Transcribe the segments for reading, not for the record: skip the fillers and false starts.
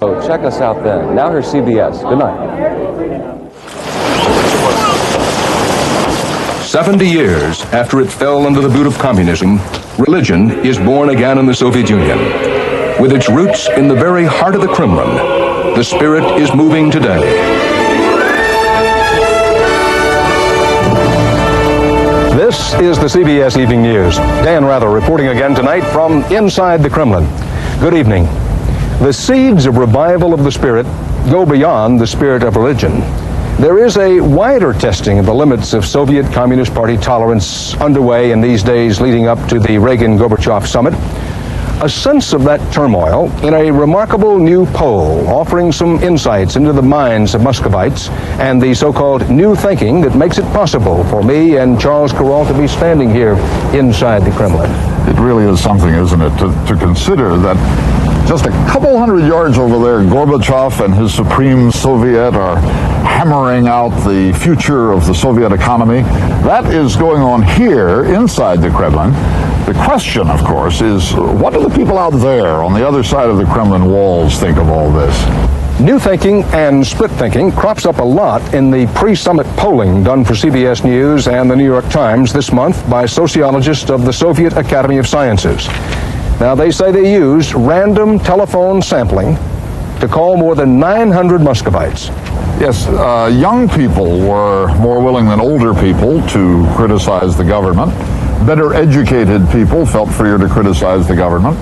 So check us out then. Now here's CBS. Good night. 70 years after it fell under the boot of communism, religion is born again in the Soviet Union. With its roots in the very heart of the Kremlin, the spirit is moving today. This is the CBS Evening News. Dan Rather reporting again tonight from inside the Kremlin. Good evening. The seeds of revival of the spirit go beyond the spirit of religion. There is a wider testing of the limits of Soviet Communist Party tolerance underway in these days leading up to the Reagan-Gorbachev summit. A sense of that turmoil in a remarkable new poll offering some insights into the minds of Muscovites and the so-called new thinking that makes it possible for me and Charles Corral to be standing here inside the Kremlin. It really is something, isn't it, to consider that just a couple hundred yards over there, Gorbachev and his Supreme Soviet are hammering out the future of the Soviet economy. That is going on here inside the Kremlin. The question, of course, is what do the people out there on the other side of the Kremlin walls think of all this? New thinking and split thinking crops up a lot in the pre-summit polling done for CBS News and the New York Times this month by sociologists of the Soviet Academy of Sciences. Now, they say they used random telephone sampling to call more than 900 Muscovites. Yes, young people were more willing than older people to criticize the government. Better educated people felt freer to criticize the government.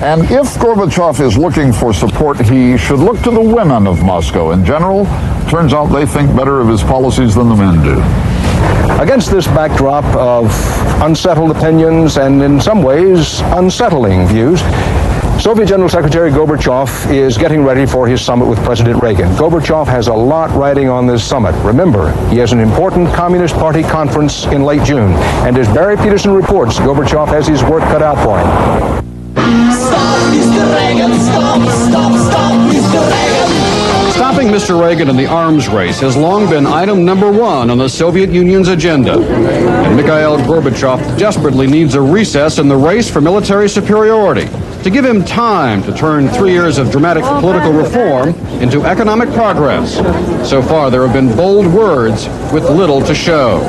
And if Gorbachev is looking for support, he should look to the women of Moscow. In general, turns out they think better of his policies than the men do. Against this backdrop of unsettled opinions and in some ways unsettling views, Soviet General Secretary Gorbachev is getting ready for his summit with President Reagan. Gorbachev has a lot riding on this summit. Remember, he has an important Communist Party conference in late June. And as Barry Peterson reports, Gorbachev has his work cut out for him. Stop, Mr. Reagan! Stop, Mr. Reagan! Stopping Mr. Reagan in the arms race has long been item number one on the Soviet Union's agenda. And Mikhail Gorbachev desperately needs a recess in the race for military superiority to give him time to turn 3 years of dramatic political reform into economic progress. So far, there have been bold words with little to show.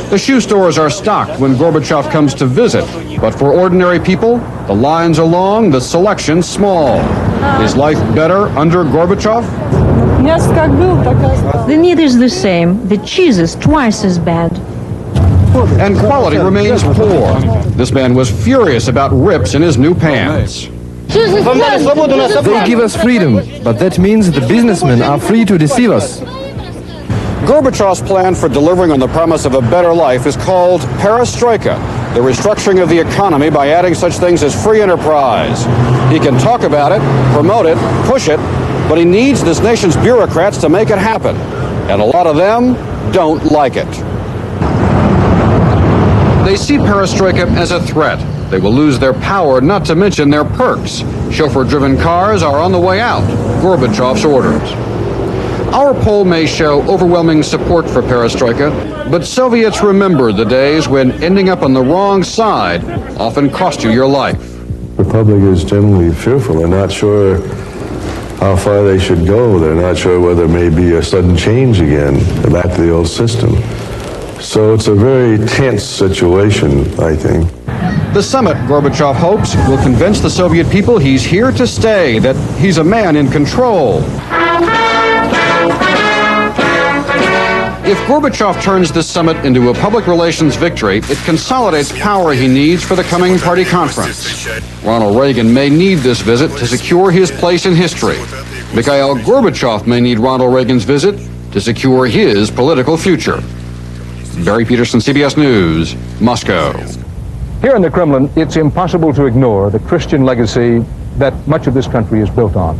The shoe stores are stocked when Gorbachev comes to visit, but for ordinary people, the lines are long, the selection small. Is life better under Gorbachev? The meat is the same. The cheese is twice as bad. And quality remains poor. This man was furious about rips in his new pants. They give us freedom, but that means the businessmen are free to deceive us. Gorbachev's plan for delivering on the promise of a better life is called perestroika, the restructuring of the economy by adding such things as free enterprise. He can talk about it, promote it, push it, but he needs this nation's bureaucrats to make it happen. And a lot of them don't like it. They see perestroika as a threat. They will lose their power, not to mention their perks. Chauffeur-driven cars are on the way out, Gorbachev's orders. Our poll may show overwhelming support for perestroika, but Soviets remember the days when ending up on the wrong side often cost you your life. The public is generally fearful. They're not sure how far they should go. They're not sure whether there may be a sudden change again back to the old system. So it's a very tense situation, I think. The summit, Gorbachev hopes, will convince the Soviet people he's here to stay, that he's a man in control. If Gorbachev turns this summit into a public relations victory, it consolidates power he needs for the coming party conference. Ronald Reagan may need this visit to secure his place in history. Mikhail Gorbachev may need Ronald Reagan's visit to secure his political future. Barry Peterson, CBS News, Moscow. Here in the Kremlin, it's impossible to ignore the Christian legacy that much of this country is built on.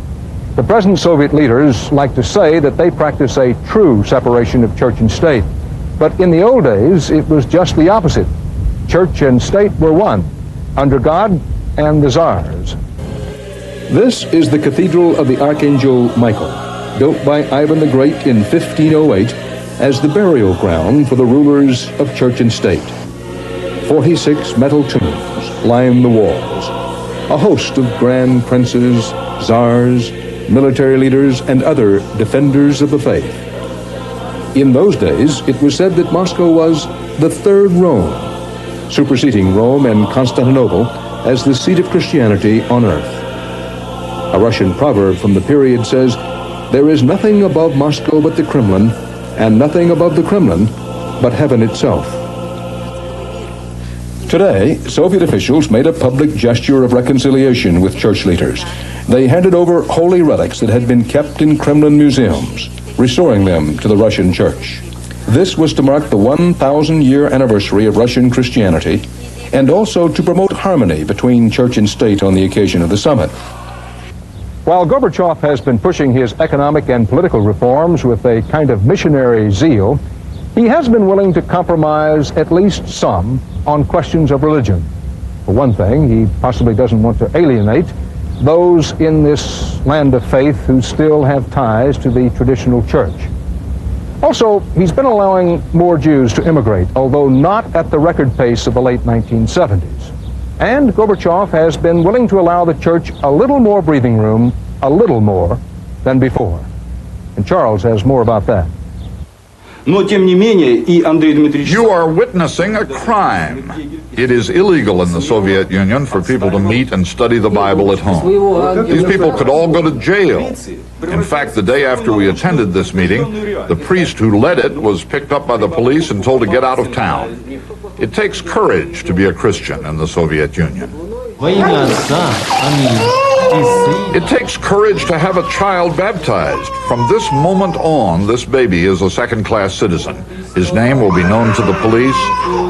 The present Soviet leaders like to say that they practice a true separation of church and state. But in the old days, it was just the opposite. Church and state were one, under God and the czars. This is the Cathedral of the Archangel Michael, built by Ivan the Great in 1508 as the burial ground for the rulers of church and state. 46 metal tombs line the walls. A host of grand princes, czars, military leaders, and other defenders of the faith. In those days, it was said that Moscow was the third Rome, superseding Rome and Constantinople as the seat of Christianity on earth. A Russian proverb from the period says, "There is nothing above Moscow but the Kremlin, and nothing above the Kremlin but heaven itself." Today, Soviet officials made a public gesture of reconciliation with church leaders. They handed over holy relics that had been kept in Kremlin museums, restoring them to the Russian church. This was to mark the 1,000-year anniversary of Russian Christianity, and also to promote harmony between church and state on the occasion of the summit. While Gorbachev has been pushing his economic and political reforms with a kind of missionary zeal, he has been willing to compromise at least some on questions of religion. For one thing, he possibly doesn't want to alienate those in this land of faith who still have ties to the traditional church. Also, he's been allowing more Jews to immigrate, although not at the record pace of the late 1970s. And Gorbachev has been willing to allow the church a little more breathing room, a little more, than before. And Charles has more about that. You are witnessing a crime. It is illegal in the Soviet Union for people to meet and study the Bible at home. These people could all go to jail. In fact, the day after we attended this meeting, the priest who led it was picked up by the police and told to get out of town. It takes courage to be a Christian in the Soviet Union. It takes courage to have a child baptized. From this moment on, this baby is a second-class citizen. His name will be known to the police.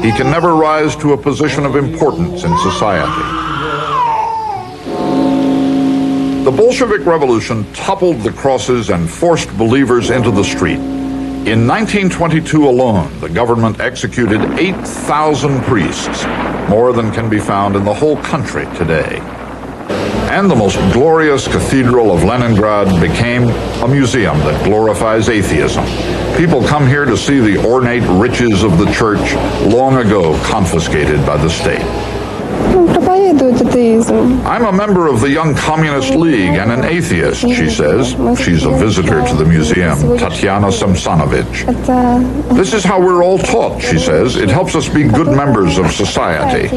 He can never rise to a position of importance in society. The Bolshevik Revolution toppled the crosses and forced believers into the street. In 1922 alone, the government executed 8,000 priests, more than can be found in the whole country today. And the most glorious cathedral of Leningrad became a museum that glorifies atheism. People come here to see the ornate riches of the church, long ago confiscated by the state. I'm a member of the Young Communist League and an atheist, she says. She's a visitor to the museum, Tatiana Samsonovich. This is how we're all taught, she says. It helps us be good members of society.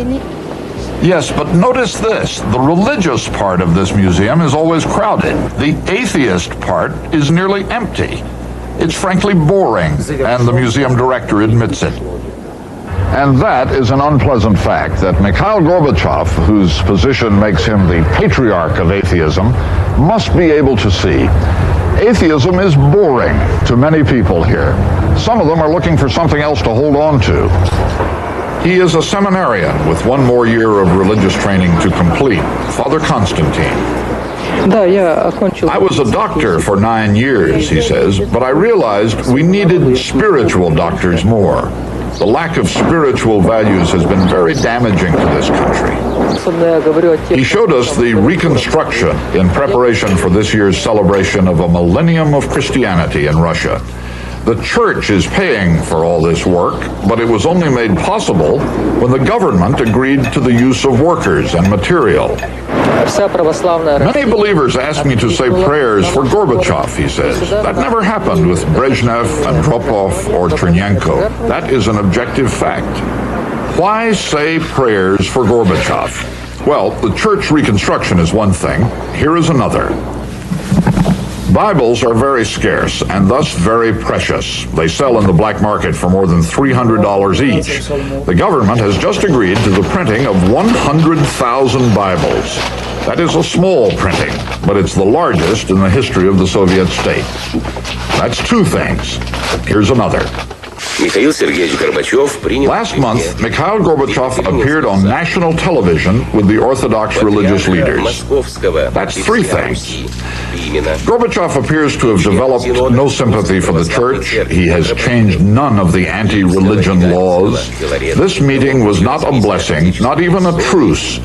Yes, but notice this. The religious part of this museum is always crowded. The atheist part is nearly empty. It's frankly boring, and the museum director admits it. And that is an unpleasant fact that Mikhail Gorbachev, whose position makes him the patriarch of atheism, must be able to see. Atheism is boring to many people here. Some of them are looking for something else to hold on to. He is a seminarian with one more year of religious training to complete, Father Constantine. I was a doctor for 9 years, he says, but I realized we needed spiritual doctors more. The lack of spiritual values has been very damaging to this country. He showed us the reconstruction in preparation for this year's celebration of a millennium of Christianity in Russia. The church is paying for all this work, but it was only made possible when the government agreed to the use of workers and material. Many believers ask me to say prayers for Gorbachev, he says. That never happened with Brezhnev, Andropov, or Chernenko. That is an objective fact. Why say prayers for Gorbachev? Well, the church reconstruction is one thing. Here is another. Bibles are very scarce and thus very precious. They sell in the black market for more than $300 each. The government has just agreed to the printing of 100,000 Bibles. That is a small printing, but it's the largest in the history of the Soviet state. That's two things. Here's another. Last month, Mikhail Gorbachev appeared on national television with the Orthodox religious leaders. That's three things. Gorbachev appears to have developed no sympathy for the church. He has changed none of the anti-religion laws. This meeting was not a blessing, not even a truce,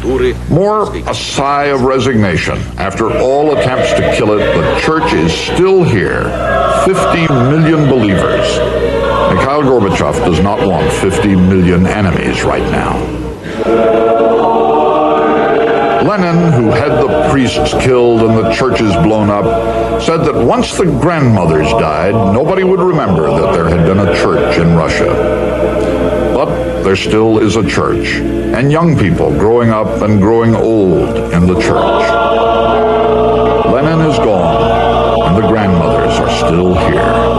more a sigh of resignation. After all attempts to kill it, the church is still here. 50 million believers. Mikhail Gorbachev does not want 50 million enemies right now. Lenin, who had the priests killed and the churches blown up, said that once the grandmothers died, nobody would remember that there had been a church in Russia. But there still is a church, and young people growing up and growing old in the church. Lenin is gone, and the grandmothers are still here.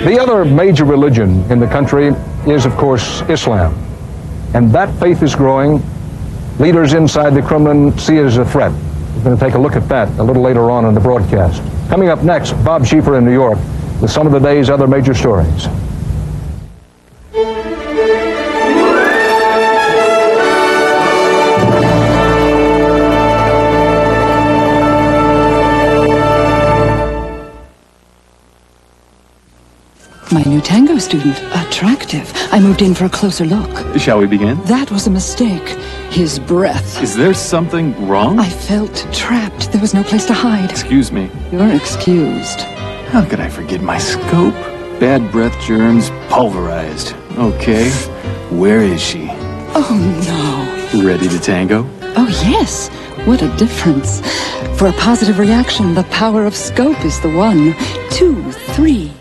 The other major religion in the country is, of course, Islam. And that faith is growing. Leaders inside the Kremlin see it as a threat. We're going to take a look at that a little later on in the broadcast. Coming up next, Bob Schieffer in New York with some of the day's other major stories. My new tango student. Attractive. I moved in for a closer look. Shall we begin? That was a mistake. His breath. Is there something wrong? I felt trapped. There was no place to hide. Excuse me. You're excused. How could I forget my scope? Bad breath germs pulverized. Okay. Where is she? Oh, no. Ready to tango? Oh, yes. What a difference. For a positive reaction, the power of scope is the one. 2, 3.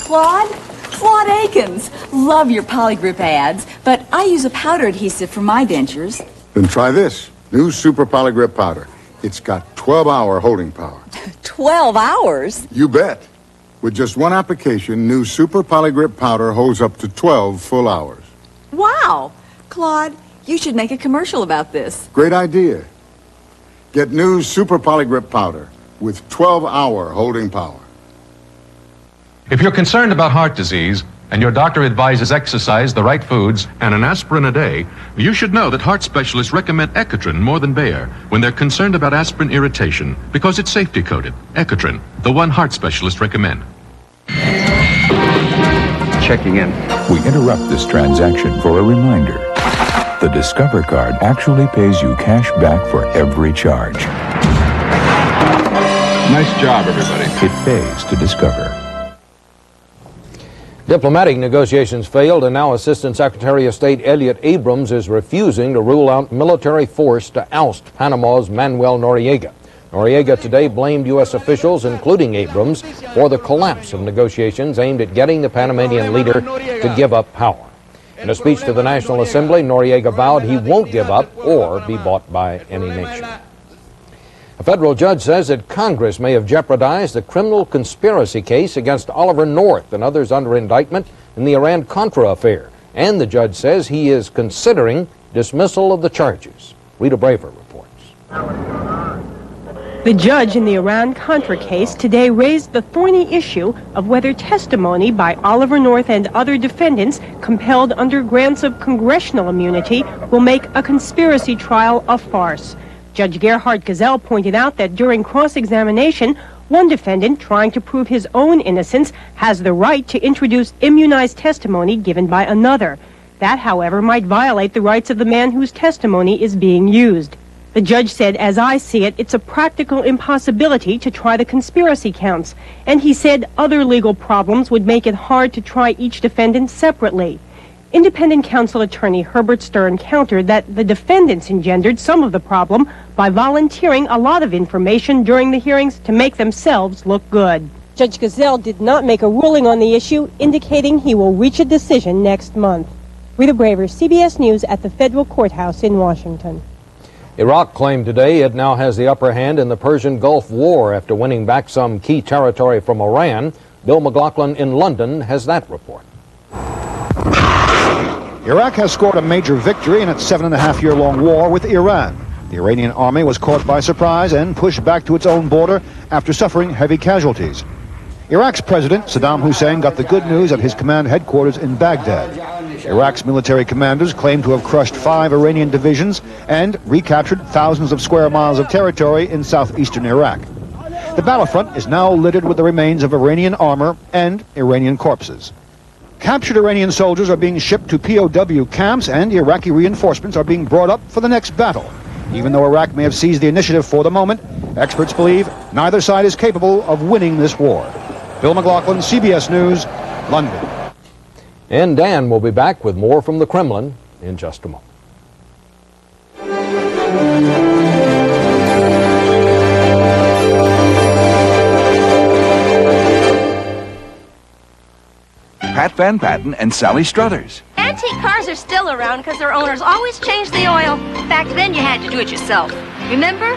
Claude Akins. Love your Polygrip ads, but I use a powder adhesive for my dentures. Then try this. New Super Polygrip powder. It's got 12-hour holding power. 12 hours? You bet. With just one application, new Super Polygrip powder holds up to 12 full hours. Wow. Claude, you should make a commercial about this. Great idea. Get new Super Polygrip powder with 12-hour holding power. If you're concerned about heart disease and your doctor advises exercise, the right foods, and an aspirin a day, you should know that heart specialists recommend Ecotrin more than Bayer when they're concerned about aspirin irritation because it's safety coded. Ecotrin, the one heart specialists recommend. Checking in. We interrupt this transaction for a reminder. The Discover card actually pays you cash back for every charge. Nice job, everybody. It pays to Discover. Diplomatic negotiations failed, and now Assistant Secretary of State Elliott Abrams is refusing to rule out military force to oust Panama's Manuel Noriega. Noriega today blamed U.S. officials, including Abrams, for the collapse of negotiations aimed at getting the Panamanian leader to give up power. In a speech to the National Assembly, Noriega vowed he won't give up or be bought by any nation. A federal judge says that Congress may have jeopardized the criminal conspiracy case against Oliver North and others under indictment in the Iran-Contra affair. And the judge says he is considering dismissal of the charges. Rita Braver reports. The judge in the Iran-Contra case today raised the thorny issue of whether testimony by Oliver North and other defendants compelled under grants of congressional immunity will make a conspiracy trial a farce. Judge Gerhard Gazelle pointed out that during cross-examination, one defendant trying to prove his own innocence has the right to introduce immunized testimony given by another. That, however, might violate the rights of the man whose testimony is being used. The judge said, as I see it, it's a practical impossibility to try the conspiracy counts. And he said other legal problems would make it hard to try each defendant separately. Independent counsel attorney Herbert Stern countered that the defendants engendered some of the problem by volunteering a lot of information during the hearings to make themselves look good. Judge Gazelle did not make a ruling on the issue, indicating he will reach a decision next month. Rita Braver, CBS News at the federal courthouse in Washington. Iraq claimed today it now has the upper hand in the Persian Gulf War after winning back some key territory from Iran. Bill McLaughlin in London has that report. Iraq has scored a major victory in its 7.5-year-long war with Iran. The Iranian army was caught by surprise and pushed back to its own border after suffering heavy casualties. Iraq's president, Saddam Hussein, got the good news at his command headquarters in Baghdad. Iraq's military commanders claim to have crushed 5 Iranian divisions and recaptured thousands of square miles of territory in southeastern Iraq. The battlefront is now littered with the remains of Iranian armor and Iranian corpses. Captured Iranian soldiers are being shipped to POW camps, and Iraqi reinforcements are being brought up for the next battle. Even though Iraq may have seized the initiative for the moment, experts believe neither side is capable of winning this war. Bill McLaughlin, CBS News, London. And Dan will be back with more from the Kremlin in just a moment. Pat Van Patten and Sally Struthers. Antique cars are still around because their owners always change the oil. Back then, you had to do it yourself. Remember?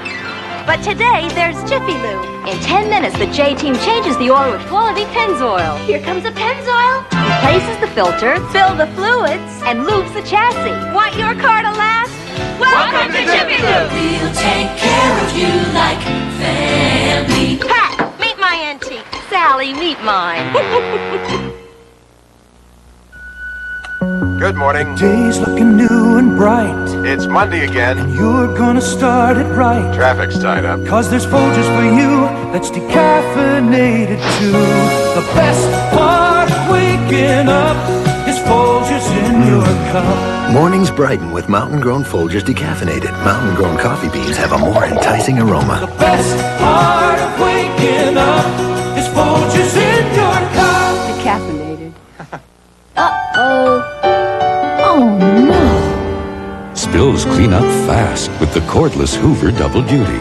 But today, there's Jiffy Lube. In 10 minutes, the J-Team changes the oil with quality Pennzoil. Here comes a Pennzoil. Replaces the filter, fills the fluids, and lubes the chassis. Want your car to last? Welcome to Jiffy Lube. We'll take care of you like family. Pat, meet my antique. Sally, meet mine. Good morning. Day's looking new and bright. It's Monday again. And you're gonna start it right. Traffic's tied up. Cause there's Folgers for you that's decaffeinated too. The best part of waking up is Folgers in your cup. Mornings brighten with mountain-grown Folgers decaffeinated. Mountain-grown coffee beans have a more enticing aroma. The best part of waking up is Folgers in your cup. Decaffeinated. Oh no! Spills clean up fast with the cordless Hoover Double Duty.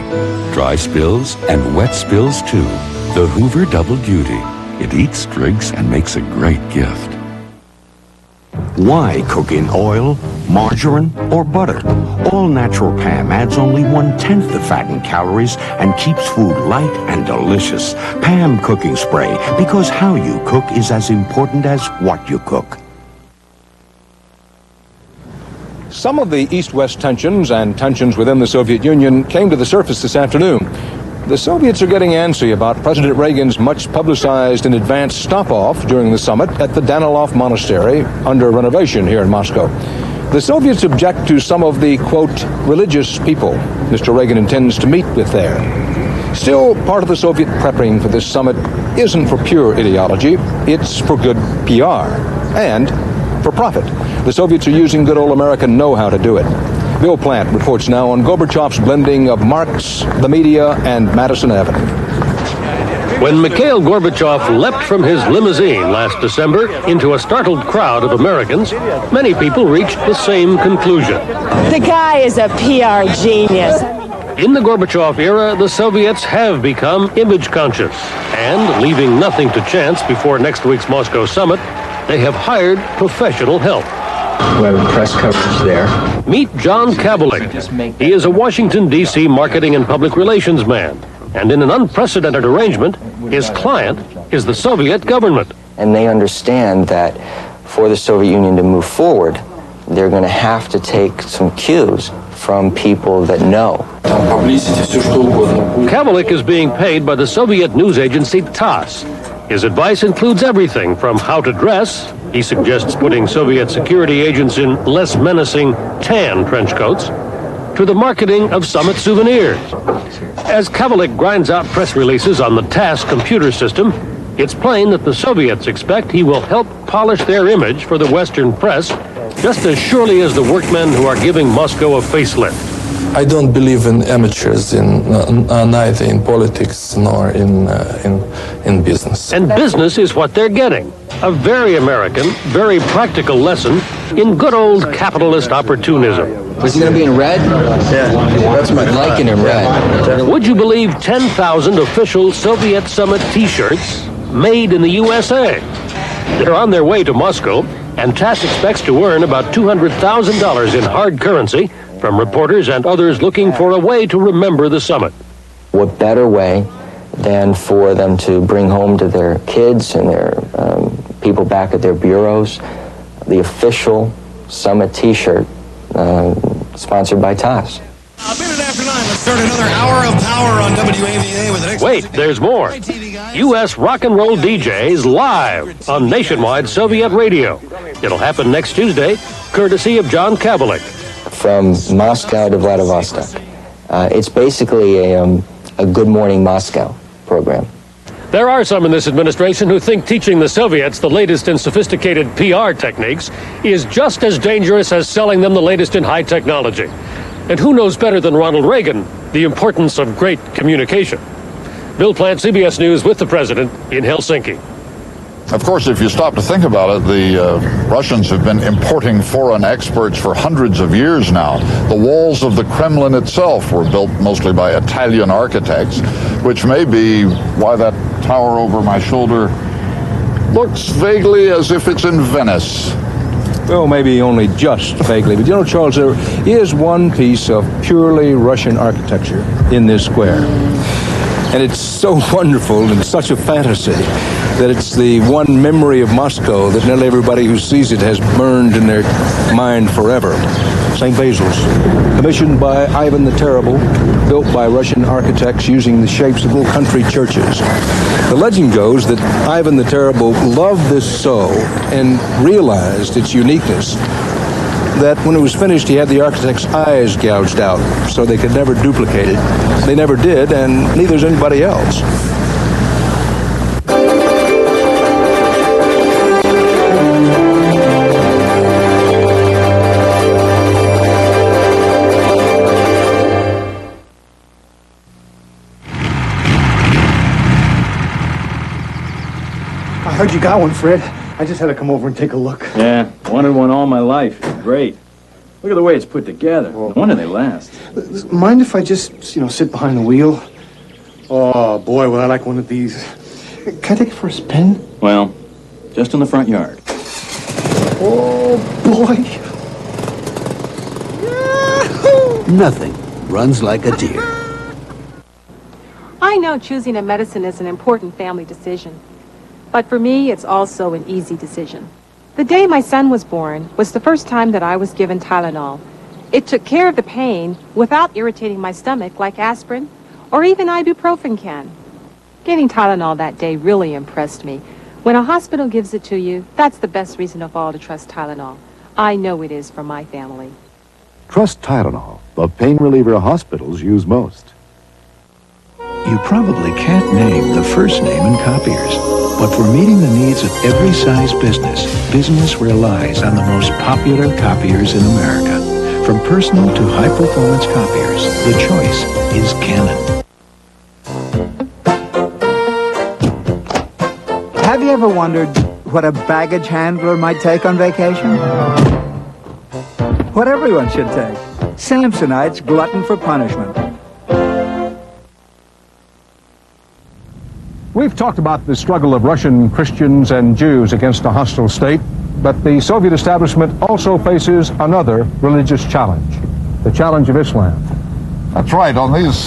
Dry spills and wet spills too. The Hoover Double Duty. It eats, drinks, and makes a great gift. Why cook in oil, margarine, or butter? All-natural Pam adds only 1/10 the fat and calories and keeps food light and delicious. Pam Cooking Spray, because how you cook is as important as what you cook. Some of the East-West tensions and tensions within the Soviet Union came to the surface this afternoon. The Soviets are getting antsy about President Reagan's much-publicized in advance stop-off during the summit at the Danilov Monastery under renovation here in Moscow. The Soviets object to some of the, quote, religious people Mr. Reagan intends to meet with there. Still, part of the Soviet prepping for this summit isn't for pure ideology, it's for good PR and for profit. The Soviets are using good old American know-how to do it. Bill Plant reports now on Gorbachev's blending of Marx, the media, and Madison Avenue. When Mikhail Gorbachev leapt from his limousine last December into a startled crowd of Americans, many people reached the same conclusion. The guy is a PR genius. In the Gorbachev era, the Soviets have become image conscious, and leaving nothing to chance before next week's Moscow summit, they have hired professional help. We have press coverage there. Meet John Kabelik. He is a Washington, D.C. marketing and public relations man. And in an unprecedented arrangement, his client is the Soviet government. And they understand that for the Soviet Union to move forward, they're going to have to take some cues from people that know. Kabelik is being paid by the Soviet news agency TASS. His advice includes everything from how to dress. He suggests putting Soviet security agents in less menacing tan trench coats, to the marketing of summit souvenirs. As Kabelik grinds out press releases on the TASS computer system, it's plain that the Soviets expect he will help polish their image for the Western press just as surely as the workmen who are giving Moscow a facelift. I don't believe in amateurs, neither in politics nor in business. And business is what they're getting. A very American, very practical lesson in good old capitalist opportunism. Was he going to be in red? Yeah, that's my like it in red. Would you believe 10,000 official Soviet summit T-shirts made in the USA? They're on their way to Moscow, and TASS expects to earn about $200,000 in hard currency from reporters and others looking for a way to remember the summit. What better way than for them to bring home to their kids and their people back at their bureaus the official summit T-shirt sponsored by TASS. A minute after 9, let's start another hour of power on WAVA with the next... Wait, there's more. U.S. rock and roll DJs live on nationwide Soviet radio. It'll happen next Tuesday, courtesy of John Kabelik. From Moscow to Vladivostok. It's basically a Good Morning Moscow program. There are some in this administration who think teaching the Soviets the latest in sophisticated PR techniques is just as dangerous as selling them the latest in high technology. And who knows better than Ronald Reagan the importance of great communication? Bill Plant, CBS News, with the president in Helsinki. Of course, if you stop to think about it, the Russians have been importing foreign experts for hundreds of years now. The walls of the Kremlin itself were built mostly by Italian architects, which may be why that tower over my shoulder looks vaguely as if it's in Venice. Well, maybe only just vaguely. But you know, Charles, there is one piece of purely Russian architecture in this square. And it's so wonderful and such a fantasy that it's the one memory of Moscow that nearly everybody who sees it has burned in their mind forever. St. Basil's, commissioned by Ivan the Terrible, built by Russian architects using the shapes of little country churches. The legend goes that Ivan the Terrible loved this so and realized its uniqueness that when it was finished, he had the architect's eyes gouged out so they could never duplicate it. They never did, and neither is anybody else. I heard you got one, Fred. I just had to come over and take a look. Yeah, wanted one all my life. Great. Look at the way it's put together. No wonder they last. Mind if I just, sit behind the wheel? Oh, boy, would I like one of these. Can I take it for a spin? Well, just in the front yard. Oh, boy. Nothing runs like a deer. I know choosing a medicine is an important family decision. But for me, it's also an easy decision. The day my son was born was the first time that I was given Tylenol. It took care of the pain without irritating my stomach like aspirin or even ibuprofen can. Getting Tylenol that day really impressed me. When a hospital gives it to you, that's the best reason of all to trust Tylenol. I know it is for my family. Trust Tylenol, the pain reliever hospitals use most. You probably can't name the first name in copiers. But for meeting the needs of every size business relies on the most popular copiers in America. From personal to high-performance copiers, the choice is Canon. Have you ever wondered what a baggage handler might take on vacation? What everyone should take. Samsonite's Glutton for Punishment. We've talked about the struggle of Russian Christians and Jews against a hostile state, but the Soviet establishment also faces another religious challenge, the challenge of Islam. That's right. On these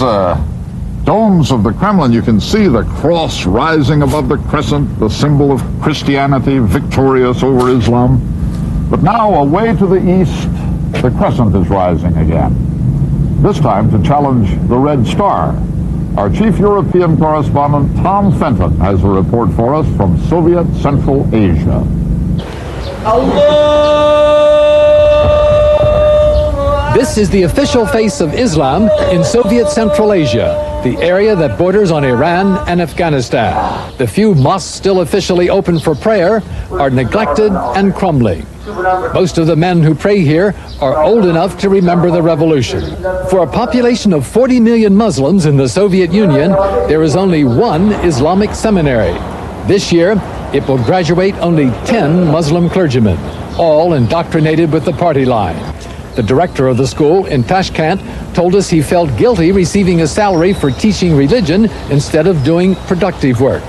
domes of the Kremlin, you can see the cross rising above the crescent, the symbol of Christianity victorious over Islam. But now, away to the east, the crescent is rising again, this time to challenge the Red Star. Our chief European correspondent, Tom Fenton, has a report for us from Soviet Central Asia. This is the official face of Islam in Soviet Central Asia, the area that borders on Iran and Afghanistan. The few mosques still officially open for prayer are neglected and crumbling. Most of the men who pray here are old enough to remember the revolution. For a population of 40 million Muslims in the Soviet Union, there is only one Islamic seminary. This year, it will graduate only 10 Muslim clergymen, all indoctrinated with the party line. The director of the school in Tashkent told us he felt guilty receiving a salary for teaching religion instead of doing productive work.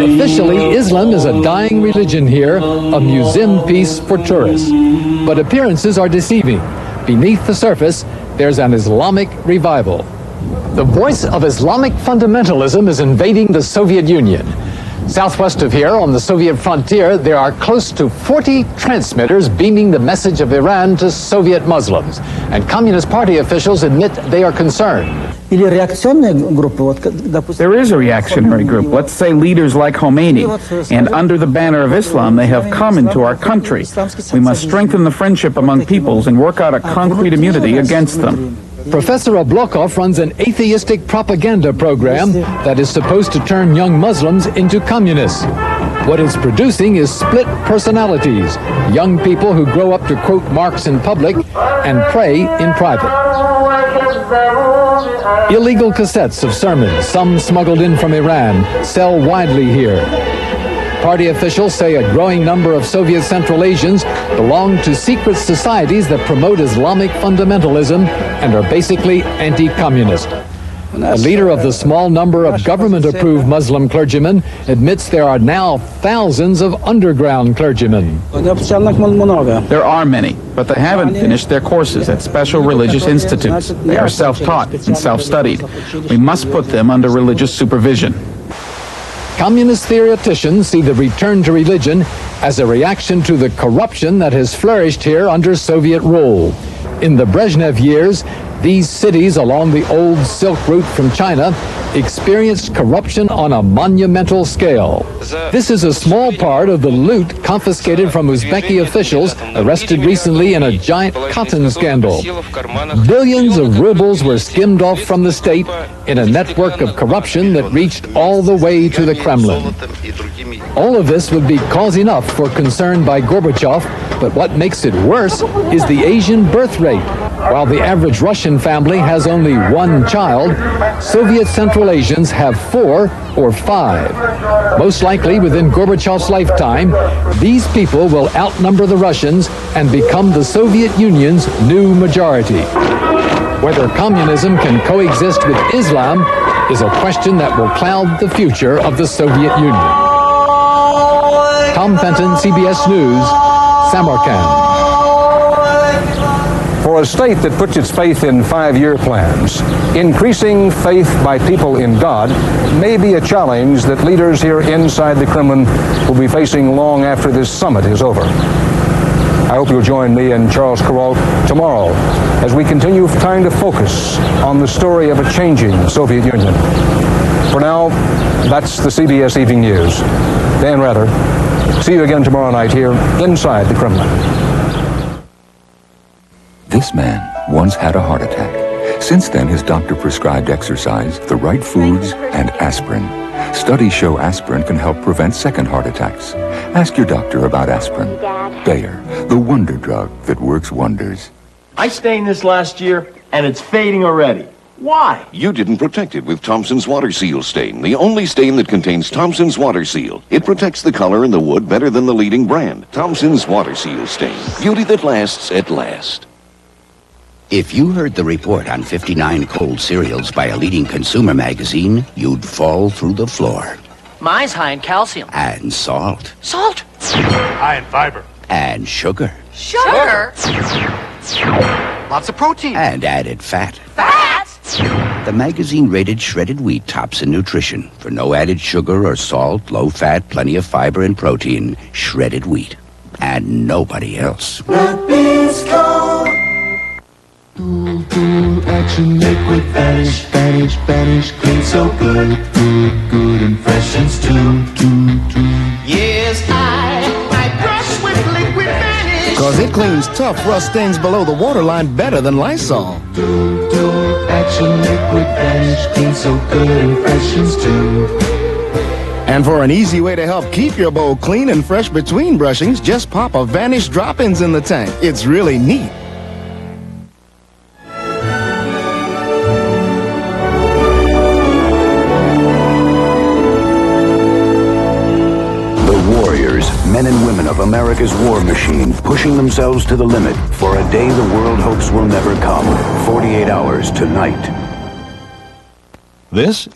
Officially, Islam is a dying religion here, a museum piece for tourists. But appearances are deceiving. Beneath the surface, there's an Islamic revival. The voice of Islamic fundamentalism is invading the Soviet Union. Southwest of here, on the Soviet frontier, there are close to 40 transmitters beaming the message of Iran to Soviet Muslims. And Communist Party officials admit they are concerned. There is a reactionary group, let's say leaders like Khomeini, and under the banner of Islam they have come into our country. We must strengthen the friendship among peoples and work out a concrete immunity against them. Professor Oblokov runs an atheistic propaganda program that is supposed to turn young Muslims into communists. What it's producing is split personalities, young people who grow up to quote Marx in public and pray in private. Illegal cassettes of sermons, some smuggled in from Iran, sell widely here. Party officials say a growing number of Soviet Central Asians belong to secret societies that promote Islamic fundamentalism and are basically anti-communist. A leader of the small number of government-approved Muslim clergymen admits there are now thousands of underground clergymen. There are many, but they haven't finished their courses at special religious institutes. They are self-taught and self-studied. We must put them under religious supervision. Communist theoreticians see the return to religion as a reaction to the corruption that has flourished here under Soviet rule. In the Brezhnev years, these cities along the old Silk Route from China experienced corruption on a monumental scale. This is a small part of the loot confiscated from Uzbeki officials arrested recently in a giant cotton scandal. Billions of rubles were skimmed off from the state in a network of corruption that reached all the way to the Kremlin. All of this would be cause enough for concern by Gorbachev, but what makes it worse is the Asian birth rate. While the average Russian family has only one child, Soviet Central Asians have 4 or 5. Most likely within Gorbachev's lifetime, these people will outnumber the Russians and become the Soviet Union's new majority. Whether communism can coexist with Islam is a question that will cloud the future of the Soviet Union. Tom Fenton, CBS News, Samarkand. For a state that puts its faith in 5-year plans, increasing faith by people in God may be a challenge that leaders here inside the Kremlin will be facing long after this summit is over. I hope you'll join me and Charles Kuralt tomorrow as we continue trying to focus on the story of a changing Soviet Union. For now, that's the CBS Evening News. Dan Rather. See you again tomorrow night here inside the Kremlin. This man once had a heart attack. Since then, his doctor prescribed exercise, the right foods, and aspirin. Studies show aspirin can help prevent second heart attacks. Ask your doctor about aspirin. Bayer, the wonder drug that works wonders. I stained this last year, and it's fading already. Why? You didn't protect it with Thompson's Water Seal stain, the only stain that contains Thompson's Water Seal. It protects the color and the wood better than the leading brand. Thompson's Water Seal stain. Beauty that lasts at last. If you heard the report on 59 cold cereals by a leading consumer magazine, you'd fall through the floor. Mine's high in calcium. And salt. Salt? High in fiber. And sugar. Sugar? Lots of protein. And added fat. Fat? The magazine rated shredded wheat tops in nutrition. For no added sugar or salt, low fat, plenty of fiber and protein. Shredded wheat. And nobody else. Cool action liquid vanish, vanish, vanish, clean so good, good and fresh and too. Yes, I brush with liquid vanish. Cause it cleans tough rust stains below the waterline better than Lysol. Action liquid vanish, clean so good and fresh and too. And for an easy way to help keep your bowl clean and fresh between brushings, just pop a Vanish drop-ins in the tank. It's really neat. Men and women of America's war machine, pushing themselves to the limit for a day the world hopes will never come. 48 hours tonight. This